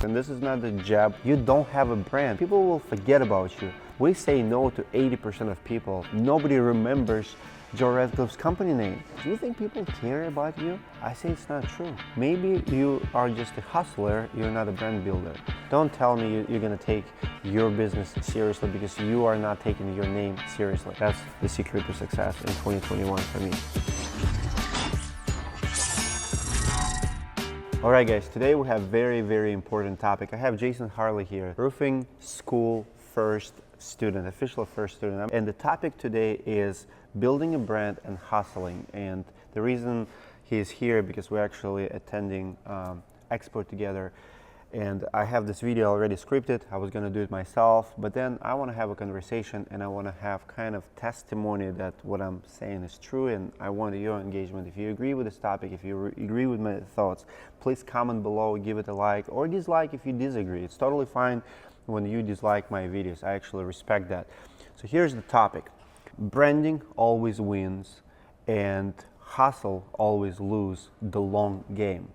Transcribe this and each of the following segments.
and this is not a jab, you don't have a brand. People will forget about you. We say no to 80% of people. Nobody remembers Joe Radcliffe's company name. Do you think people care about you? I say it's not true. Maybe you are just a hustler, you're not a brand builder. Don't tell me you're gonna take your business seriously because you are not taking your name seriously. That's the secret to success in 2021 for me. All right guys, today we have very important topic. I have Jason Harley here, roofing school first student, official first student. And the topic today is building a brand and hustling. And the reason he's here because we're actually attending Expo together. And I have this video already scripted. I was gonna do it myself, but then I wanna have a conversation and I wanna have kind of testimony that what I'm saying is true, and I want your engagement. If you agree with this topic, if you agree with my thoughts, please comment below, give it a like or dislike if you disagree. It's totally fine when you dislike my videos. I actually respect that. So here's the topic. Branding always wins and hustle always lose the long game.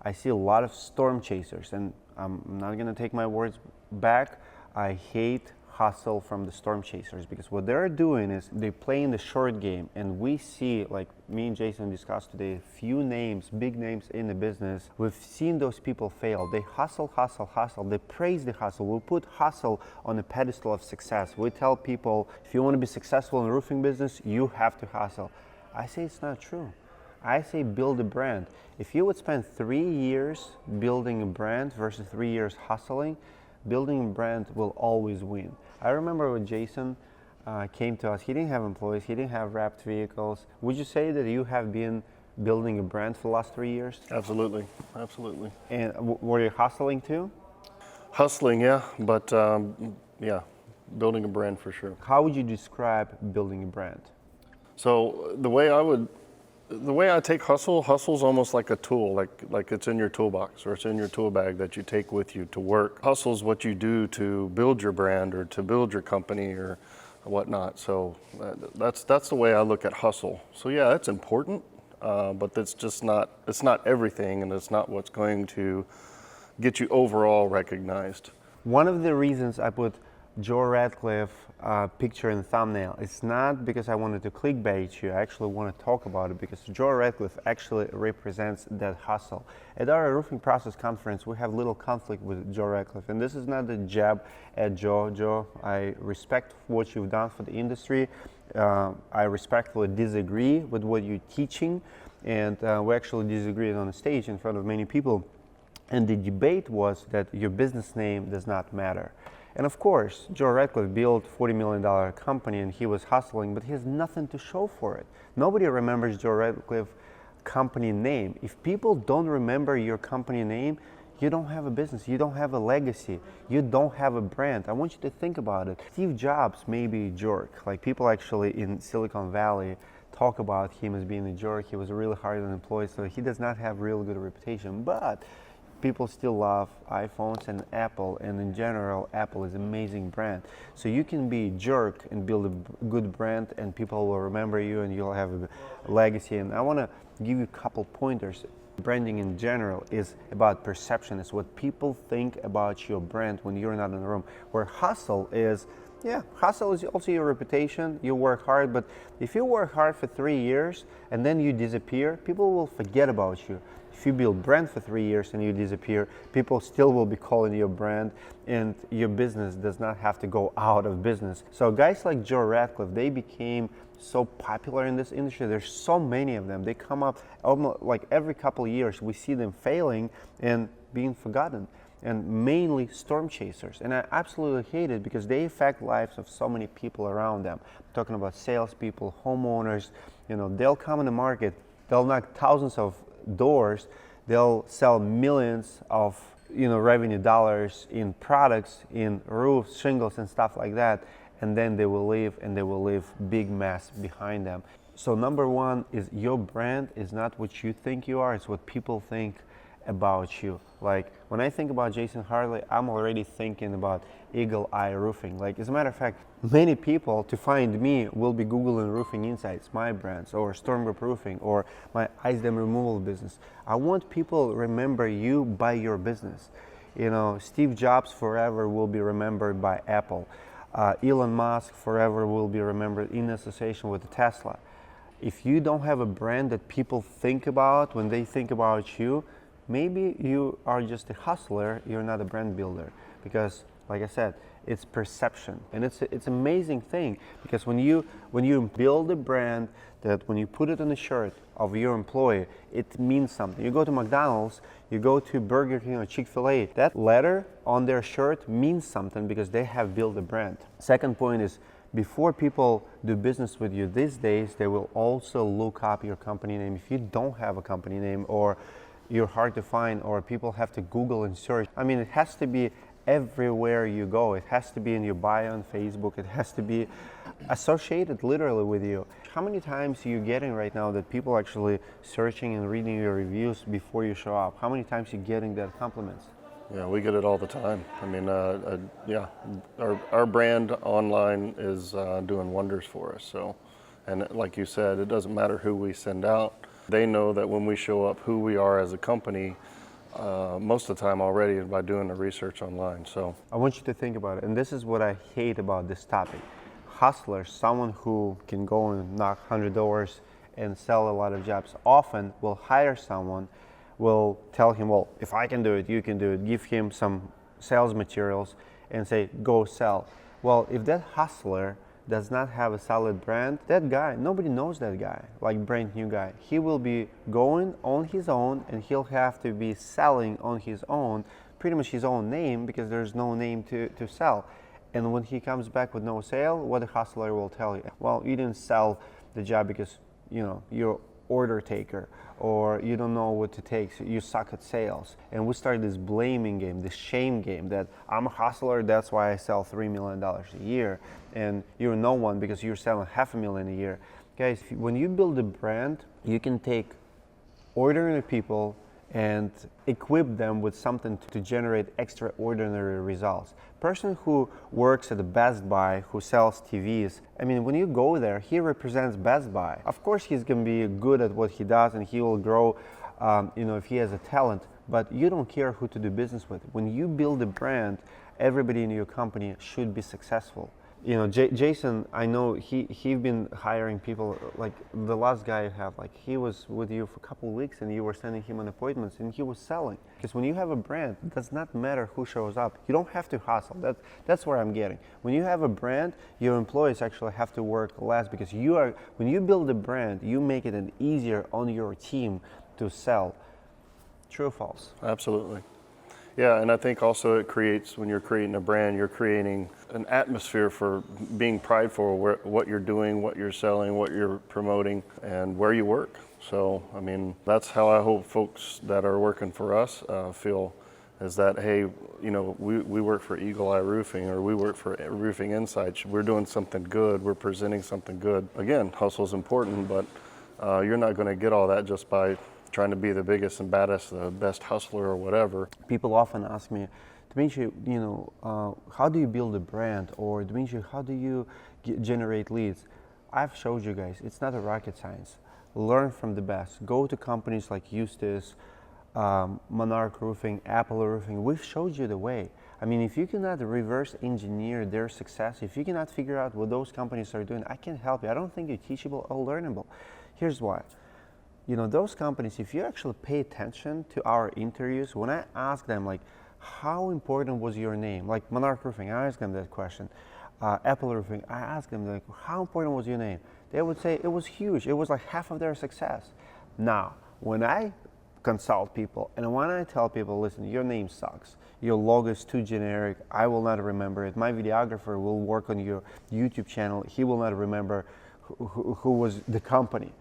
I see a lot of storm chasers, and I'm not gonna take my words back. I hate hustle from the storm chasers because what they're doing is they play in the short game, and we see, like me and Jason discussed today, a few names, big names in the business. We've seen those people fail. They hustle. They praise the hustle. We put hustle on a pedestal of success. We tell people, if you want to be successful in the roofing business, you have to hustle. I say it's not true. I say build a brand. If you would spend 3 years building a brand versus 3 years hustling, building a brand will always win. I remember when Jason came to us, he didn't have employees, he didn't have wrapped vehicles. Would you say that you have been building a brand for the last 3 years? Absolutely. And were you hustling too? Hustling, yeah, but yeah, building a brand for sure. How would you describe building a brand? So the way I take hustle's almost like a tool, like it's in your toolbox or it's in your tool bag that you take with you to work. Hustle's what you do to build your brand or to build your company or whatnot. So that's the way I look at hustle. So yeah, it's important, but it's not everything, and it's not what's going to get you overall recognized. One of the reasons I put Joe Radcliffe picture in the thumbnail, it's not because I wanted to clickbait you. I actually want to talk about it because Joe Radcliffe actually represents that hustle. At our roofing process conference, we have little conflict with Joe Radcliffe, and this is not a jab at Joe. Joe, I respect what you've done for the industry. I respectfully disagree with what you're teaching, and we actually disagreed on the stage in front of many people. And the debate was that your business name does not matter. And of course, Joe Radcliffe built a $40 million company and he was hustling, but he has nothing to show for it. Nobody remembers Joe Radcliffe company name. If people don't remember your company name, you don't have a business, you don't have a legacy, you don't have a brand. I want you to think about it. Steve Jobs may be a jerk. Like, people actually in Silicon Valley talk about him as being a jerk. He was really hard on employees, so he does not have real good reputation. But people still love iPhones and Apple, and in general, Apple is an amazing brand. So you can be a jerk and build a good brand, and people will remember you, and you'll have a legacy. And I want to give you a couple pointers. Branding in general is about perception. It's what people think about your brand when you're not in the room. Where hustle is, yeah, hustle is also your reputation. You work hard, but if you work hard for 3 years and then you disappear, people will forget about you. If you build brand for 3 years and you disappear, people still will be calling your brand, and your business does not have to go out of business. So guys like Joe Radcliffe, they became so popular in this industry. There's so many of them. They come up almost like every couple of years. We see them failing and being forgotten, and mainly storm chasers. And I absolutely hate it because they affect lives of so many people around them. I'm talking about salespeople, homeowners. You know, they'll come in the market, they'll knock thousands of doors, they'll sell millions of revenue dollars in products, in roofs, shingles and stuff like that, and then they will leave, and they will leave big mess behind them. So number one is your brand is not what you think you are, it's what people think about you. Like, when I think about Jason Harley, I'm already thinking about Eagle Eye Roofing. Like, as a matter of fact, many people to find me will be Googling Roofing Insights, my brands, or Stormgroup Roofing, or my ice dam removal business. I want people to remember you by your business. You know, Steve Jobs forever will be remembered by Apple. Elon Musk forever will be remembered in association with Tesla. If you don't have a brand that people think about when they think about you, maybe you are just a hustler, you're not a brand builder. Because, like I said, it's perception. And it's amazing thing, because when you build a brand, that when you put it on the shirt of your employee, it means something. You go to McDonald's, you go to Burger King or Chick-fil-A, that letter on their shirt means something because they have built a brand. Second point is, before people do business with you these days, they will also look up your company name. If you don't have a company name, or you're hard to find, or people have to Google and search, I mean, it has to be everywhere you go. It has to be in your bio on Facebook. It has to be associated literally with you. How many times are you getting right now that people actually searching and reading your reviews before you show up? How many times are you getting that compliments? Yeah, we get it all the time. I mean, yeah, our brand online is doing wonders for us. So, and like you said, it doesn't matter who we send out. They know that when we show up, who we are as a company, most of the time already by doing the research online. So I want you to think about it, and this is what I hate about this topic. Hustlers, someone who can go and knock 100 doors and sell a lot of jobs, often will hire someone, will tell him, well, if I can do it, you can do it, give him some sales materials and say, go sell. Well, if that hustler does not have a solid brand, that guy, nobody knows that guy, like brand new guy. He will be going on his own, and he'll have to be selling on his own, pretty much his own name, because there's no name to sell. And when he comes back with no sale, what the hustler will tell you? Well, you didn't sell the job because, you know, you're order taker, or you don't know what to take, so you suck at sales. And we started this blaming game, this shame game, that I'm a hustler, that's why I sell $3 million a year, and you're no one because you're selling $500,000 a year. Guys, when you build a brand, you can take ordinary people and equip them with something to generate extraordinary results. Person who works at the Best Buy, who sells TVs, I mean, when you go there, he represents Best Buy. Of course, he's gonna be good at what he does, and he will grow, you know, if he has a talent, but you don't care who to do business with. When you build a brand, everybody in your company should be successful. You know, Jason, I know he's been hiring people, like the last guy you have, like he was with you for a couple of weeks and you were sending him on appointments and he was selling. Because when you have a brand, it does not matter who shows up. You don't have to hustle. That's where I'm getting. When you have a brand, your employees actually have to work less, because when you build a brand, you make it easier on your team to sell. True or false? absolutely. Yeah, and I think also it creates, when you're creating a brand, you're creating an atmosphere for being prideful what you're doing, what you're selling, what you're promoting, and where you work. So, I mean, that's how I hope folks that are working for us feel, is that, hey, you know, we work for Eagle Eye Roofing, or we work for Roofing Insights. We're doing something good. We're presenting something good. Again, hustle's important, but you're not going to get all that just by trying to be the biggest and baddest, the best hustler or whatever. People often ask me, Dmitry, you know, how do you build a brand? Or Dmitry, how do you generate leads? I've showed you guys, it's not a rocket science. Learn from the best. Go to companies like Eustace, Monarch Roofing, Apple Roofing. We've showed you the way. I mean, if you cannot reverse engineer their success, if you cannot figure out what those companies are doing, I can help you. I don't think you're teachable or learnable. Here's why. You know, those companies, if you actually pay attention to our interviews, when I ask them, like, how important was your name? Like Monarch Roofing, I asked them that question. Apple Roofing, I asked them, like, how important was your name? They would say it was huge. It was like half of their success. Now, when I consult people and when I tell people, listen, your name sucks, your logo is too generic, I will not remember it. My videographer will work on your YouTube channel, he will not remember who was the company.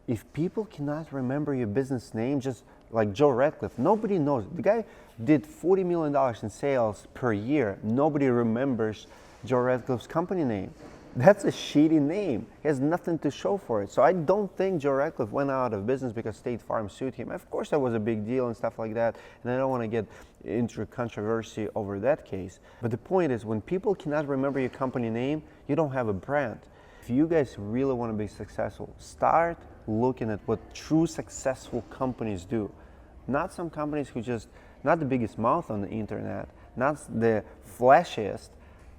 If people cannot remember your business name, just like Joe Ratcliffe, nobody knows. The guy did $40 million in sales per year. Nobody remembers Joe Ratcliffe's company name. That's a shitty name. He has nothing to show for it. So I don't think Joe Ratcliffe went out of business because State Farm sued him. Of course that was a big deal and stuff like that, and I don't want to get into controversy over that case. But the point is, when people cannot remember your company name, you don't have a brand. If you guys really want to be successful, start looking at what true successful companies do. Not some companies who just not the biggest mouth on the internet, not the flashiest,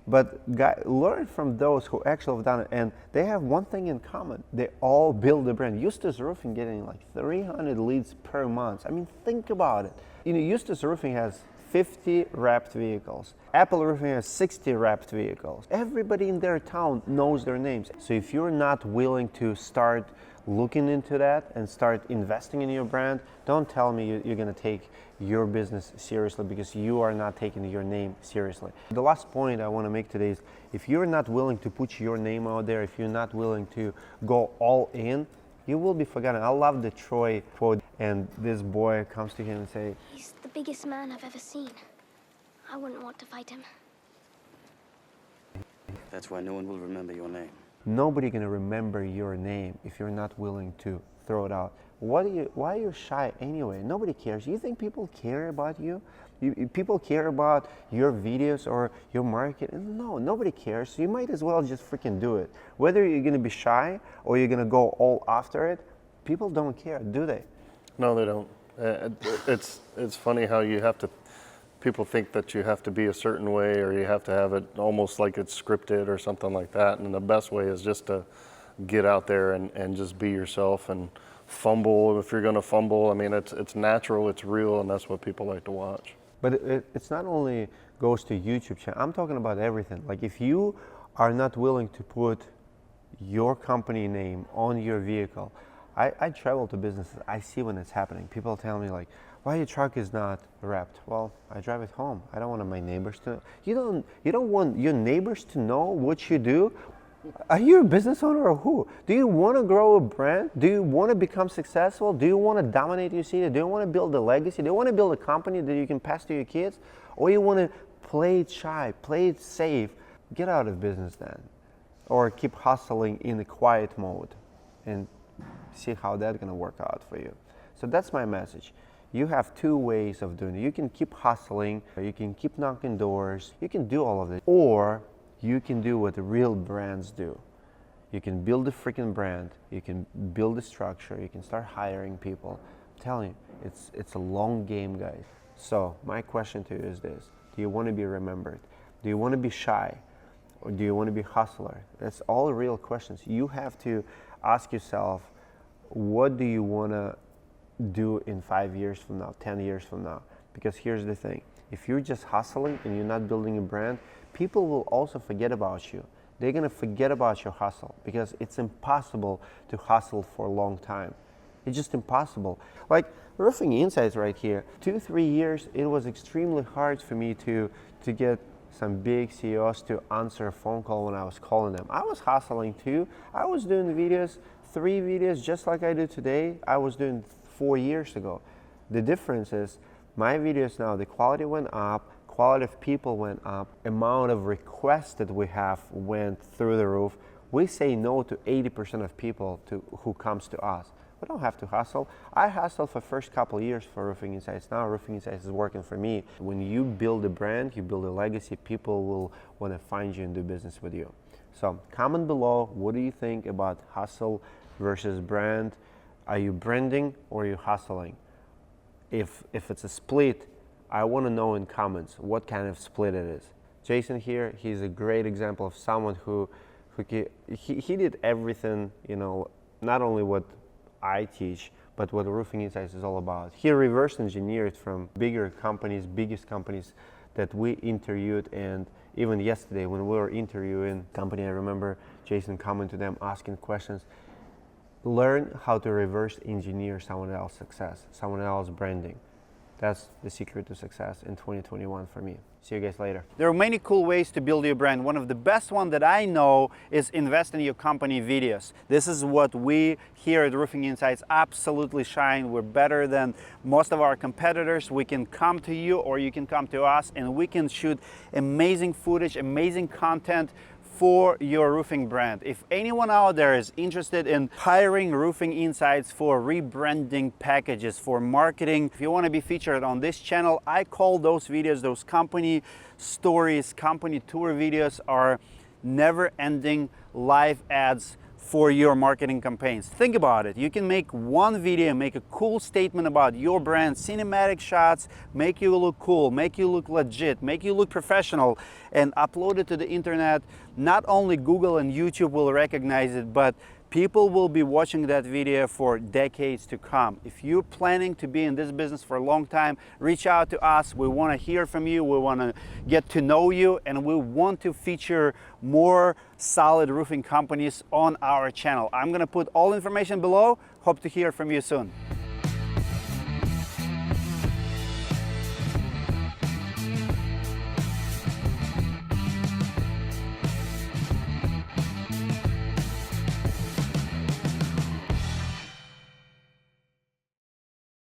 but learn from those who actually have done it. And they have one thing in common. They all build a brand. Eustace Roofing getting like 300 leads per month. I mean, think about it. You know, Eustace Roofing has 50 wrapped vehicles. Apple Roofing has 60 wrapped vehicles. Everybody in their town knows their names. So if you're not willing to start looking into that and start investing in your brand, don't tell me you're going to take your business seriously, because you are not taking your name seriously. The last point I want to make today is, if you're not willing to put your name out there, if you're not willing to go all in, you will be forgotten. I love the Troy quote, and this boy comes to him and say, "He's the biggest man I've ever seen. I wouldn't want to fight him." That's why no one will remember your name. nobody gonna remember your name if you're not willing to throw it out. Why are you shy anyway? Nobody cares. You think people care about you? People care about your videos or your market? No, nobody cares. So you might as well just freaking do it. Whether you're gonna be shy or you're gonna go all after it, people don't care, do they? No, they don't. It's funny how you have to. People think that you have to be a certain way, or you have to have it almost like it's scripted or something like that. And the best way is just to get out there and just be yourself and fumble if you're going to fumble. I mean, it's natural, it's real, and that's what people like to watch. But it's not only goes to YouTube channel. I'm talking about everything. Like if you are not willing to put your company name on your vehicle, I travel to businesses. I see when it's happening. People tell me like, "Why your truck is not wrapped?" Well, I drive it home. I don't want my neighbors to know. You don't want your neighbors to know what you do. Are you a business owner or who? Do you want to grow a brand? Do you want to become successful? Do you want to dominate your city? Do you want to build a legacy? Do you want to build a company that you can pass to your kids? Or you want to play it shy, play it safe? Get out of business then. Or keep hustling in the quiet mode and see how that's going to work out for you. So that's my message. You have two ways of doing it. You can keep hustling, you can keep knocking doors, you can do all of it. Or you can do what the real brands do. You can build a freaking brand, you can build a structure, you can start hiring people. I'm telling you, it's a long game, guys. So my question to you is this: do you want to be remembered? Do you want to be shy? Or do you want to be a hustler? That's all real questions. You have to ask yourself, what do you want to do in 5 years from now, 10 years from now? Because here's the thing: if you're just hustling and you're not building a brand, people will also forget about you. They're gonna forget about your hustle, because it's impossible to hustle for a long time. It's just impossible. Like Roofing Insights right here, 2-3 years, it was extremely hard for me to get some big CEOs to answer a phone call when I was calling them. I was hustling too. I was doing videos, 3 videos just like I do today. I was doing 4 years ago. The difference is my videos now, the quality went up, quality of people went up, amount of requests that we have went through the roof. We say no to 80% of people who comes to us. We don't have to hustle. I hustled for first couple of years for Roofing Insights. Now Roofing Insights is working for me. When you build a brand, you build a legacy, people will want to find you and do business with you. So comment below, what do you think about hustle versus brand? Are you branding or are you hustling? If it's a split, I want to know in comments what kind of split it is. Jason here, he's a great example of someone who he did everything, you know, not only what I teach, but what Roofing Insights is all about. He reverse engineered from bigger companies, biggest companies that we interviewed. And even yesterday when we were interviewing company, I remember Jason coming to them, asking questions. Learn how to reverse engineer someone else's success, someone else's branding. That's the secret to success in 2021 for me. See you guys later. There are many cool ways to build your brand. One of the best one that I know is invest in your company videos. This is what we here at Roofing Insights absolutely shine. We're better than most of our competitors. We can come to you or you can come to us and we can shoot amazing footage, amazing content for your roofing brand. If anyone out there is interested in hiring Roofing Insights for rebranding packages, for marketing, if you want to be featured on this channel, I call those videos, those company stories, company tour videos, are never-ending live ads for your marketing campaigns. Think about it. You can make one video, make a cool statement about your brand, cinematic shots, make you look cool, make you look legit, make you look professional, and upload it to the internet. Not only Google and YouTube will recognize it, but people will be watching that video for decades to come. If you're planning to be in this business for a long time, reach out to us. We want to hear from you. We want to get to know you, and we want to feature more solid roofing companies on our channel. I'm going to put all information below. Hope to hear from you soon.